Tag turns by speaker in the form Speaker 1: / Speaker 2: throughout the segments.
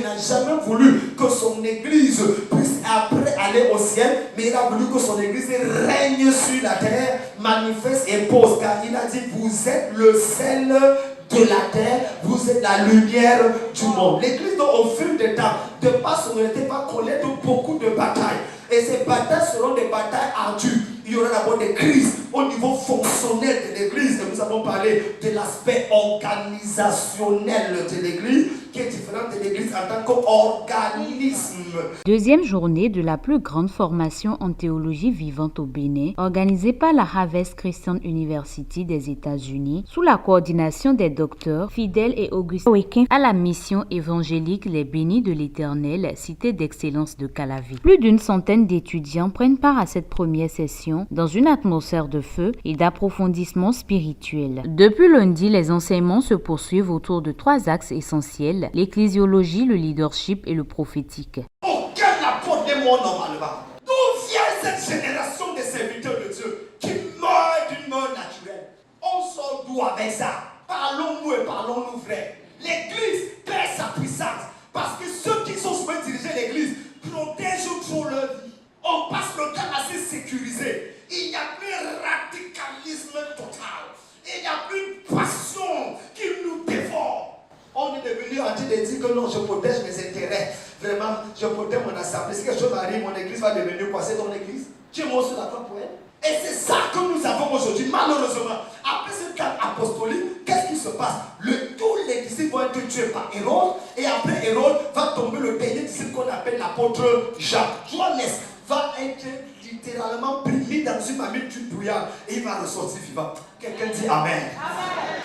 Speaker 1: n'a jamais voulu que son église puisse après aller au ciel, mais il a voulu que son église règne sur la terre, manifeste et pose. Car il a dit, vous êtes le sel de la terre, vous êtes la lumière du monde. L'église, donc, au fil du temps, de par son unité, va connaître beaucoup de batailles. Et ces batailles seront des batailles ardues. Il y aura d'abord des crises au niveau fonctionnel de l'église. Et nous avons parlé de l'aspect organisationnel de l'église, qui est différent de l'église en tant qu'organisme.
Speaker 2: Deuxième journée de la plus grande formation en théologie vivante au Bénin, organisée par la Harvest Christian University des États-Unis, sous la coordination des docteurs Fidèle et Augustin Wekin à la mission évangélique Les Bénis de l'Éternel, cité d'excellence de Calavi. Plus d'une centaine d'étudiants prennent part à cette première session dans une atmosphère de feu et d'approfondissement spirituel. Depuis lundi, les enseignements se poursuivent autour de 3 axes essentiels: l'ecclésiologie, le leadership et le prophétique.
Speaker 1: Aucun apôtre n'est mort normalement. D'où vient cette génération de serviteurs de Dieu qui meurent d'une mort naturelle? On sort d'où avec ça? Parlons-nous et parlons-nous vrai. L'église perd sa puissance parce que ceux qui sont souhaités diriger l'église protègent trop leur vie. On passe le temps à se sécuriser. Il n'y a plus radicalisme total. Il n'y a plus une passion qui nous dévore. On est devenu en train de dire que non, je protège mes intérêts. Vraiment, je protège mon assemblée. Si quelque chose m'arrive, mon église va devenir quoi? C'est ton église? Tu es mort sur la croix pour elle. Et c'est ça que nous avons aujourd'hui, malheureusement. Après ce cadre apostolique, qu'est-ce qui se passe? Tous les disciples vont être tués par Hérode. Et après Hérode, va tomber le dernier disciple qu'on appelle l'apôtre Jean. Johannes va être littéralement pris dans une mamie du brouillard et il va ressortir vivant. Quelqu'un dit Amen. Amen.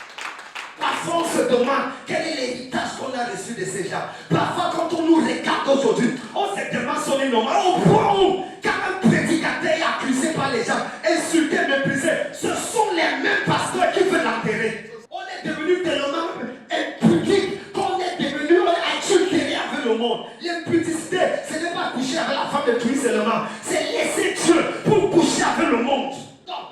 Speaker 1: Parfois on se demande quel est l'héritage qu'on a reçu de ces gens. Parfois quand on nous regarde aujourd'hui, on se demande son nom. Au point où, quand un prédicateur est accusé par les gens, insulté, méprisé, ce sont les mêmes pasteurs qui veulent l'enterrer. On est devenu tellement impudique qu'on est devenu adultéré avec le monde. L'impudicité, ce n'est pas coucher avec la femme de Christ seulement, c'est laisser Dieu pour coucher avec le monde.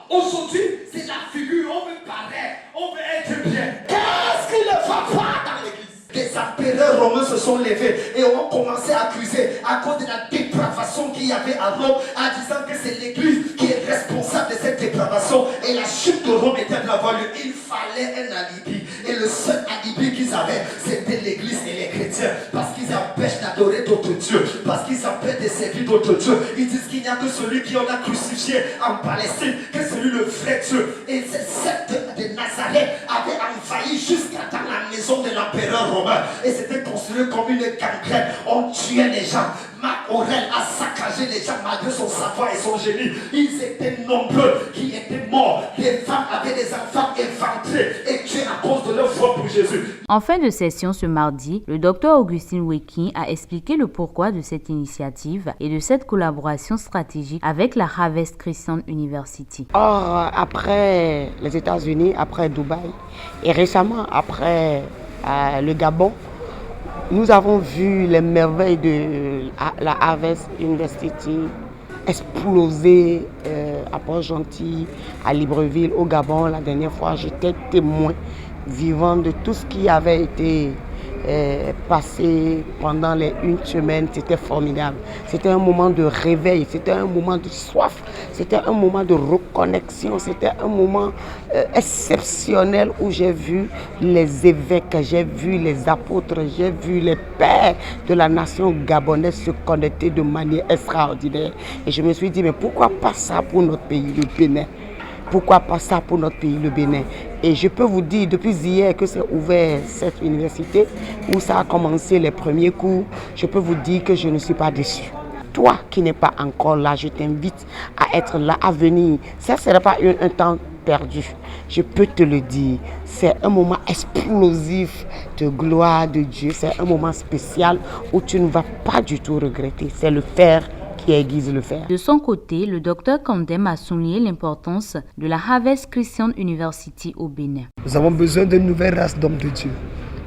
Speaker 1: Aujourd'hui, c'est la figure, on veut paraître, on veut être bien. Qu'est-ce qui ne va pas dans l'église? Des empereurs romains se sont levés et ont commencé à accuser à cause de la dépravation qu'il y avait à Rome, en disant que c'est l'église qui est responsable de cette dépravation et la chute de Rome était de avoir lieu. Il fallait un alibi et le seul alibi qu'ils avaient, c'était l'église et les chrétiens, parce qu'ils empêchent d'adorer d'autres dieux, parce qu'ils empêchent de servir d'autres dieux. Ils disent qu'il n'y a que celui qui en a crucifié en Palestine, que celui le vrai Dieu. Et cette secte de Nazareth avait envahi jusqu'à dans la maison de l'empereur romain. Et c'était considéré comme une gangrène. On tuait les gens. Marc Aurèle a saccagé les gens malgré son savoir et son génie. Ils étaient nombreux qui étaient morts. Les femmes avaient des enfants éventrés et tués à cause de leur foi pour Jésus.
Speaker 2: En fin de session ce mardi, le docteur Augustin Wekin a expliqué le pourquoi de cette initiative et de cette collaboration stratégique avec la Harvest Christian University.
Speaker 3: Or, après les États-Unis, après Dubaï et récemment après le Gabon, nous avons vu les merveilles de la Harvest University exploser à Port-Gentil, à Libreville, au Gabon. La dernière fois, j'étais témoin vivant de tout ce qui avait été passé pendant les 1 semaine. C'était formidable. C'était un moment de réveil, c'était un moment de soif, c'était un moment de reconnexion, c'était un moment exceptionnel où j'ai vu les évêques, j'ai vu les apôtres, j'ai vu les pères de la nation gabonaise se connecter de manière extraordinaire. Et je me suis dit, mais pourquoi pas ça pour notre pays, le Bénin? Pourquoi pas ça pour notre pays, le Bénin? Et je peux vous dire, depuis hier que c'est ouvert cette université, où ça a commencé les premiers cours, je peux vous dire que je ne suis pas déçu. Toi qui n'es pas encore là, je t'invite à être là, à venir. Ça ne sera pas un temps perdu. Je peux te le dire, c'est un moment explosif de gloire de Dieu. C'est un moment spécial où tu ne vas pas du tout regretter. C'est le faire qui aiguise le fer.
Speaker 2: De son côté, le docteur Kandem a souligné l'importance de la Harvest Christian University au Bénin.
Speaker 4: Nous avons besoin d'une nouvelle race d'hommes de Dieu.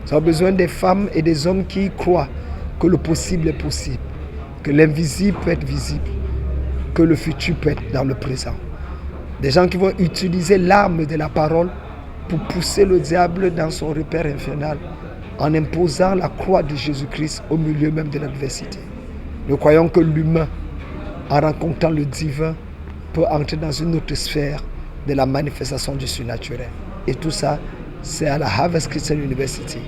Speaker 4: Nous avons besoin des femmes et des hommes qui croient que le possible est possible, que l'invisible peut être visible, que le futur peut être dans le présent. Des gens qui vont utiliser l'arme de la parole pour pousser le diable dans son repère infernal en imposant la croix de Jésus-Christ au milieu même de l'adversité. Nous croyons que l'humain, en rencontrant le divin, peut entrer dans une autre sphère de la manifestation du surnaturel. Et tout ça, c'est à la Harvest Christian University,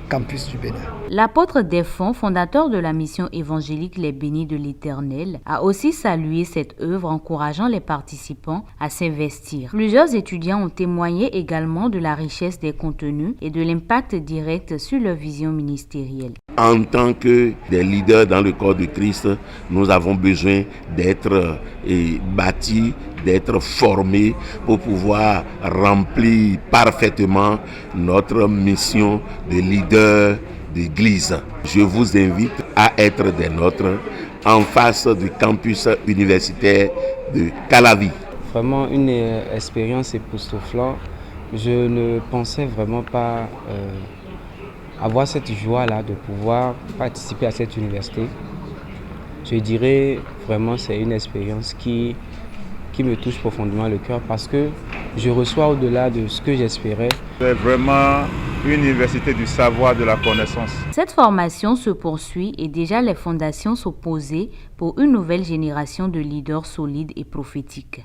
Speaker 4: campus du Bénin.
Speaker 2: L'apôtre Desfonds, fondateur de la mission évangélique Les Bénis de l'Éternel, a aussi salué cette œuvre, encourageant les participants à s'investir. Plusieurs étudiants ont témoigné également de la richesse des contenus et de l'impact direct sur leur vision ministérielle.
Speaker 5: En tant que des leaders dans le corps de Christ, nous avons besoin d'être bâtis, d'être formés pour pouvoir remplir parfaitement notre mission de leader d'église. Je vous invite à être des nôtres en face du campus universitaire de Calavi.
Speaker 6: Vraiment une expérience époustouflante. Je ne pensais vraiment pas avoir cette joie-là de pouvoir participer à cette université. Je dirais vraiment c'est une expérience qui me touche profondément le cœur parce que je reçois au-delà de ce que j'espérais.
Speaker 7: C'est vraiment une université du savoir, de la connaissance.
Speaker 2: Cette formation se poursuit et déjà les fondations sont posées pour une nouvelle génération de leaders solides et prophétiques.